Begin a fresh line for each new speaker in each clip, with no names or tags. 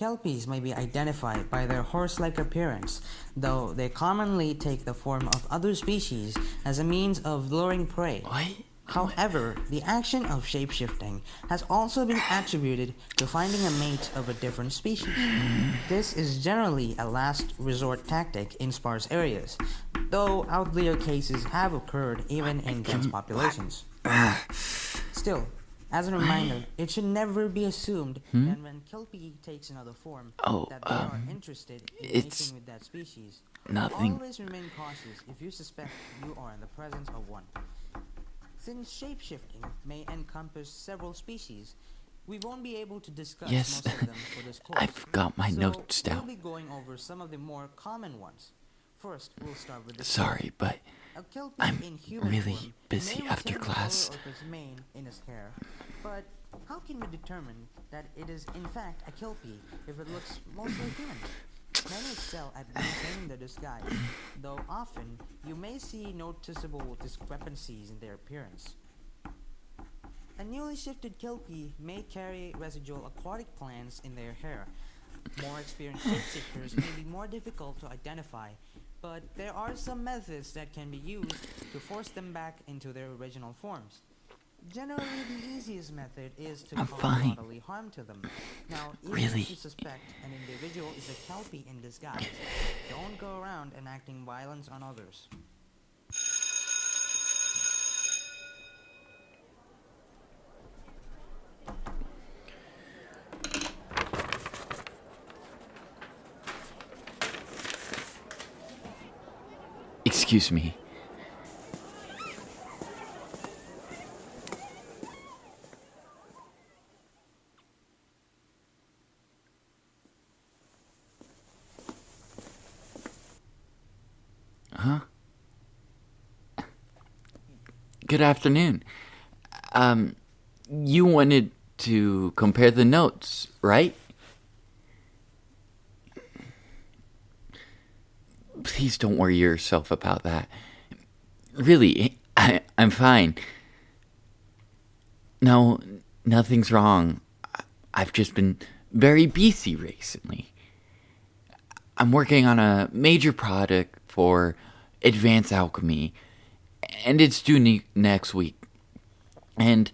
kelpies may be identified by their horse-like appearance, though they commonly take the form of other species as a means of luring prey.
What?
However, the action of shapeshifting has also been attributed to finding a mate of a different species. This is generally a last resort tactic in sparse areas, though outlier cases have occurred even in dense populations. Still, as a reminder, it should never be assumed that when kelpie takes another form, that they are interested in mating with that species.
Nothing.
Always remain cautious if you suspect you are in the presence of one. Since shapeshifting may encompass several species, we won't be able to discuss most of them for this course.
I've got my notes down.
We'll be going over some of the more common ones. First, we'll start with the
Sorry, but I'm really busy after class.
Of his mane in his hair, but how can we determine that it is in fact a kelpie if it looks mostly human? Many excel at maintaining their disguise, though often you may see noticeable discrepancies in their appearance. A newly shifted kelpie may carry residual aquatic plants in their hair. More experienced shapeshifters may be more difficult to identify, but there are some methods that can be used to force them back into their original forms. Generally, the easiest method is to cause bodily harm to them. Now, even if you suspect an individual is a kelpie in disguise, don't go around enacting violence on others.
Excuse me. Huh? Good afternoon. You wanted to compare the notes, right? Please don't worry yourself about that. Really, I'm fine. No, nothing's wrong. I've just been very busy recently. I'm working on a major project for advanced alchemy, and it's due next week. And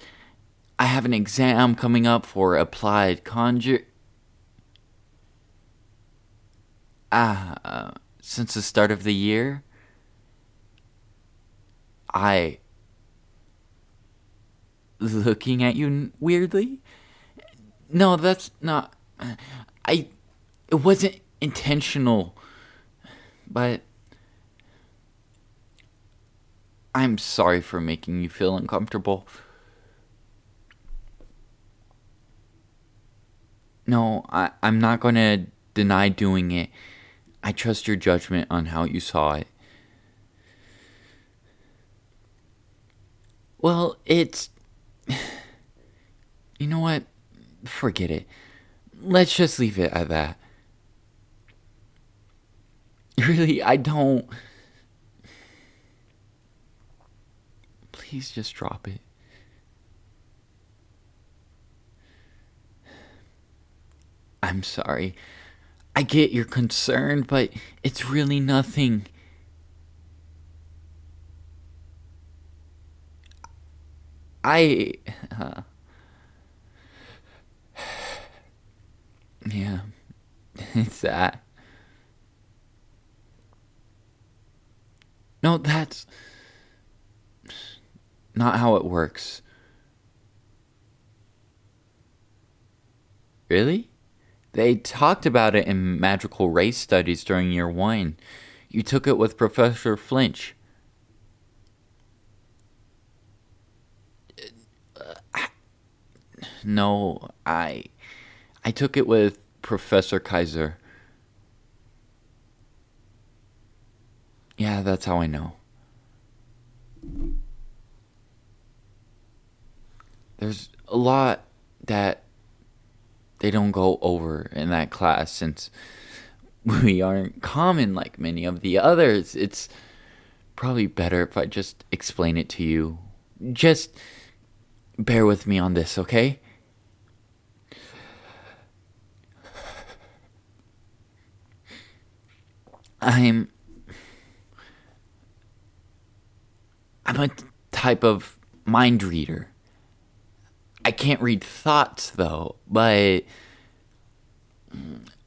I have an exam coming up for applied since the start of the year, looking at you weirdly? No, that's not... It wasn't intentional, but I'm sorry for making you feel uncomfortable. No, I'm not going to deny doing it. I trust your judgment on how you saw it. Well, it's... You know what? Forget it. Let's just leave it at that. Really, I don't... Please just drop it. I'm sorry. I get you're concerned, but it's really nothing. Yeah, it's that. No, that's not how it works. Really? They talked about it in magical race studies during year 1. You took it with Professor Flinch. No, I took it with Professor Kaiser. Yeah, that's how I know. There's a lot that they don't go over in that class since we aren't common like many of the others. It's probably better if I just explain it to you. Just bear with me on this, okay? I'm a type of mind reader. I can't read thoughts, though, but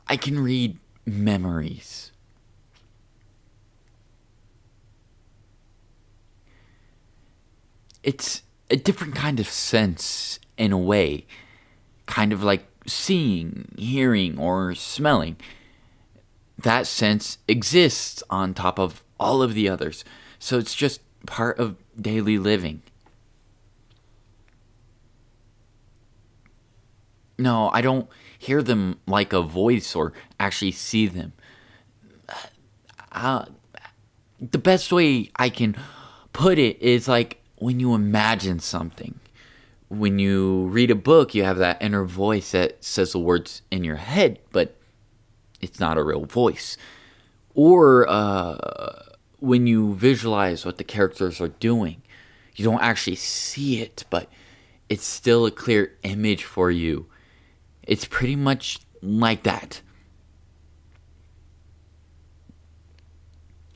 I can read memories. It's a different kind of sense, in a way. Kind of like seeing, hearing, or smelling. That sense exists on top of all of the others, so it's just part of daily living. No, I don't hear them like a voice or actually see them. Uh, the best way I can put it is like when you imagine something. When you read a book, you have that inner voice that says the words in your head, but it's not a real voice. Or when you visualize what the characters are doing, you don't actually see it, but it's still a clear image for you. It's pretty much like that.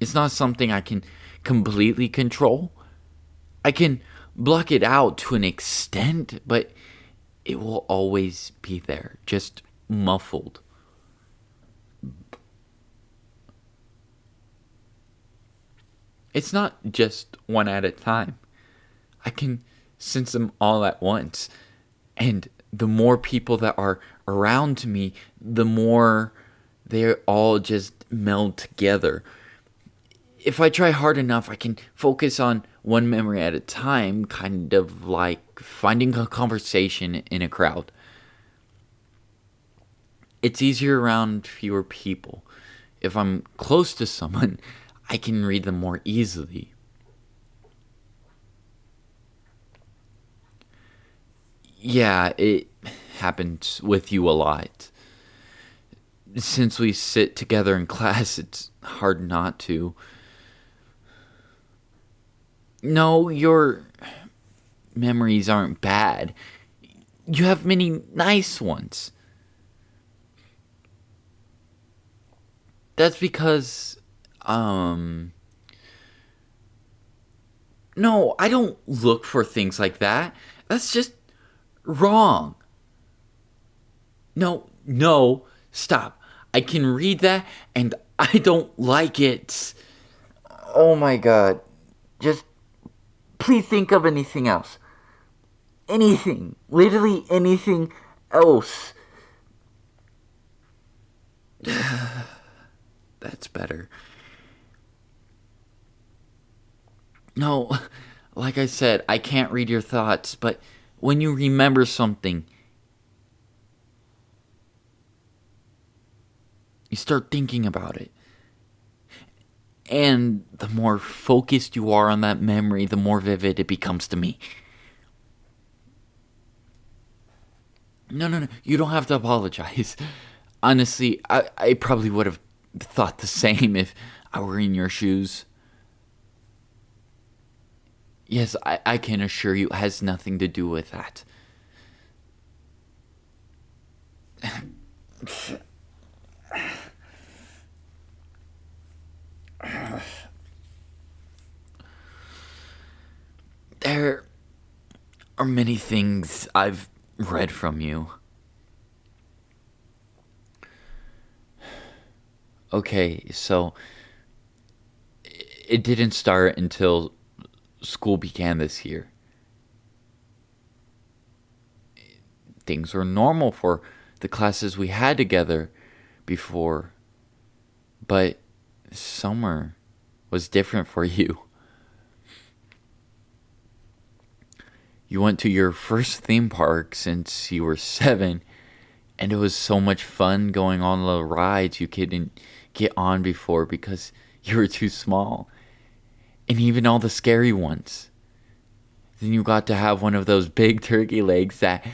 It's not something I can completely control. I can block it out to an extent, but it will always be there, just muffled. It's not just one at a time. I can sense them all at once. And the more people that are around me, the more they all just meld together. If I try hard enough, I can focus on one memory at a time, kind of like finding a conversation in a crowd. It's easier around fewer people. If I'm close to someone, I can read them more easily. Yeah, it happens with you a lot. Since we sit together in class, it's hard not to. No, your memories aren't bad. You have many nice ones. That's because, no, I don't look for things like that. That's just wrong. No, stop. I can read that and I don't like it. Oh my god. Just please think of anything else. Anything. Literally anything else. That's better. No, like I said, I can't read your thoughts, but when you remember something, you start thinking about it. And the more focused you are on that memory, the more vivid it becomes to me. No. You don't have to apologize. Honestly, I probably would have thought the same if I were in your shoes. Yes, I can assure you it has nothing to do with that. There are many things I've read from you. Okay, so it didn't start until school began this year. Things were normal for the classes we had together before, but summer was different for you. You went to your first theme park since you were 7, and it was so much fun going on the rides you couldn't get on before because you were too small. And even all the scary ones. Then you got to have one of those big turkey legs that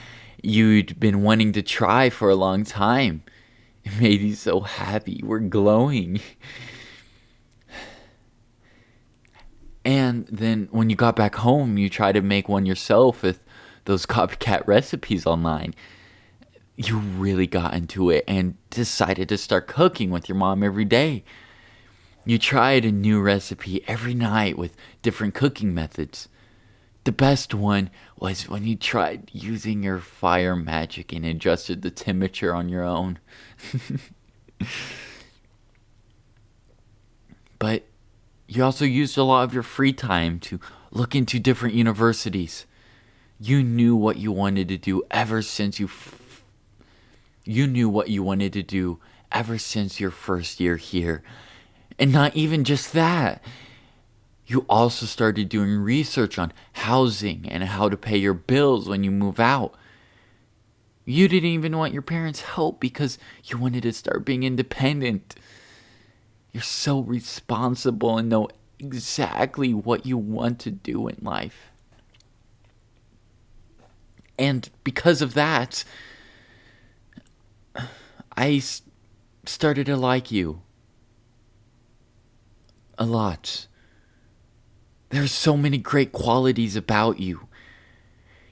you'd been wanting to try for a long time. It made you so happy. You were glowing. And then when you got back home, you tried to make one yourself with those copycat recipes online. You really got into it and decided to start cooking with your mom every day. You tried a new recipe every night with different cooking methods. The best one was when you tried using your fire magic and adjusted the temperature on your own. But you also used a lot of your free time to look into different universities. You knew what you wanted to do ever since you knew what you wanted to do ever since your first year here. And not even just that. You also started doing research on housing and how to pay your bills when you move out. You didn't even want your parents' help because you wanted to start being independent. You're so responsible and know exactly what you want to do in life. And because of that, I started to like you. A lot. There's so many great qualities about you.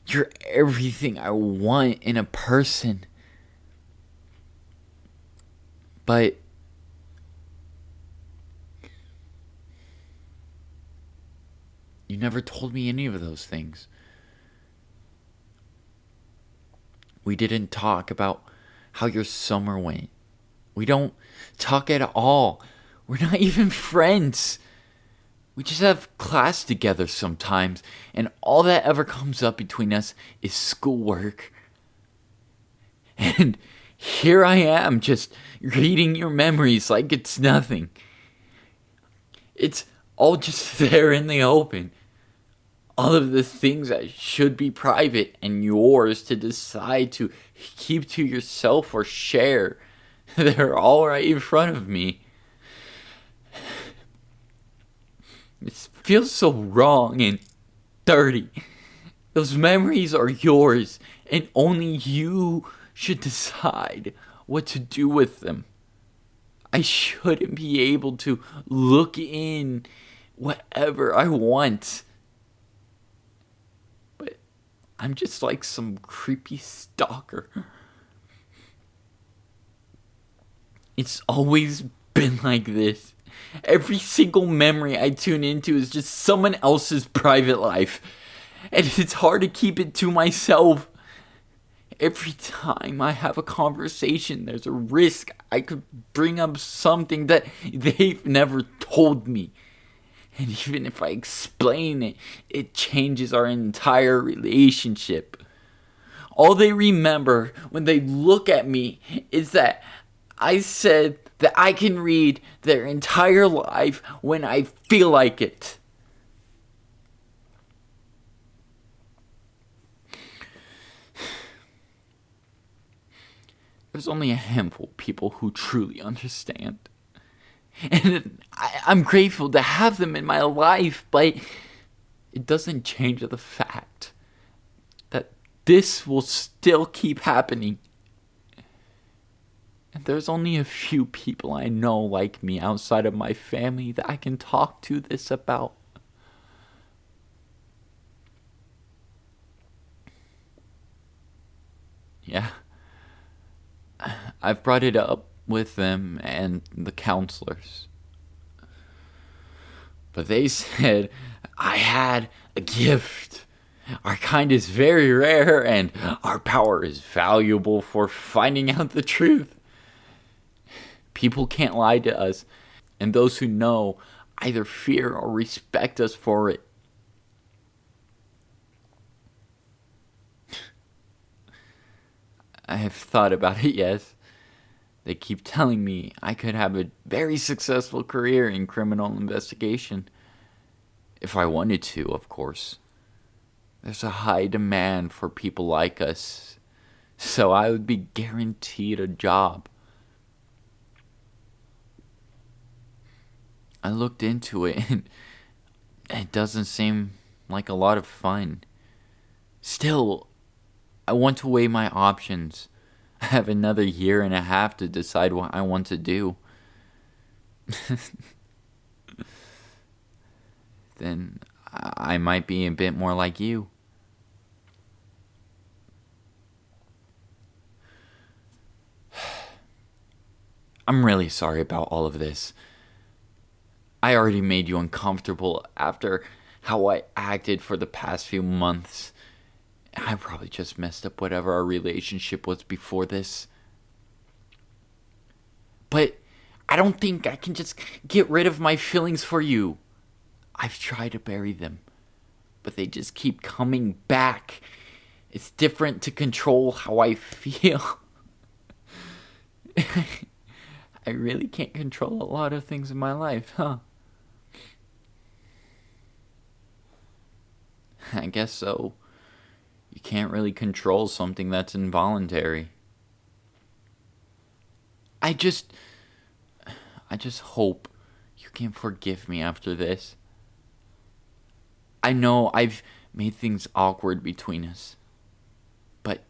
You're everything I want in a person. But you never told me any of those things. We didn't talk about how your summer went. We don't talk at all. We're not even friends. We just have class together sometimes, and all that ever comes up between us is schoolwork. And here I am, just reading your memories like it's nothing. It's all just there in the open. All of the things that should be private and yours to decide to keep to yourself or share, they're all right in front of me. It feels so wrong and dirty. Those memories are yours, and only you should decide what to do with them. I shouldn't be able to look in whatever I want. But I'm just like some creepy stalker. It's always been like this. Every single memory I tune into is just someone else's private life. And it's hard to keep it to myself. Every time I have a conversation, there's a risk I could bring up something that they've never told me. And even if I explain it, it changes our entire relationship. All they remember when they look at me is that I said that I can read their entire life when I feel like it. There's only a handful of people who truly understand. And I'm grateful to have them in my life, but it doesn't change the fact that this will still keep happening. And there's only a few people I know like me outside of my family that I can talk to this about. Yeah. I've brought it up with them and the counselors. But they said I had a gift. Our kind is very rare and our power is valuable for finding out the truth. People can't lie to us, and those who know either fear or respect us for it. I have thought about it, yes. They keep telling me I could have a very successful career in criminal investigation. If I wanted to, of course. There's a high demand for people like us, so I would be guaranteed a job. I looked into it, and it doesn't seem like a lot of fun. Still, I want to weigh my options. I have another year and a half to decide what I want to do. Then I might be a bit more like you. I'm really sorry about all of this. I already made you uncomfortable after how I acted for the past few months. I probably just messed up whatever our relationship was before this. But I don't think I can just get rid of my feelings for you. I've tried to bury them, but they just keep coming back. It's different to control how I feel. I really can't control a lot of things in my life, huh? I guess so. You can't really control something that's involuntary. I just hope you can forgive me after this. I know I've made things awkward between us, but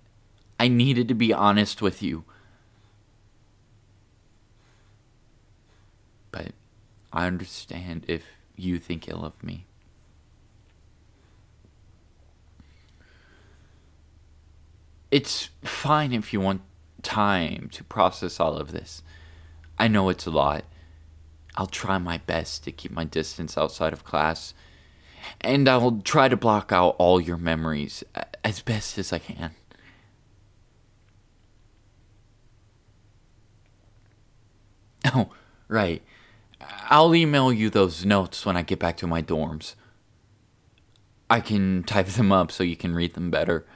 I needed to be honest with you. But I understand if you think ill of me. It's fine if you want time to process all of this. I know it's a lot. I'll try my best to keep my distance outside of class. And I'll try to block out all your memories as best as I can. Oh, right. I'll email you those notes when I get back to my dorms. I can type them up so you can read them better.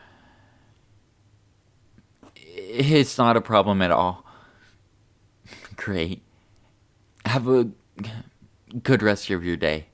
It's not a problem at all. Great. Have a good rest of your day.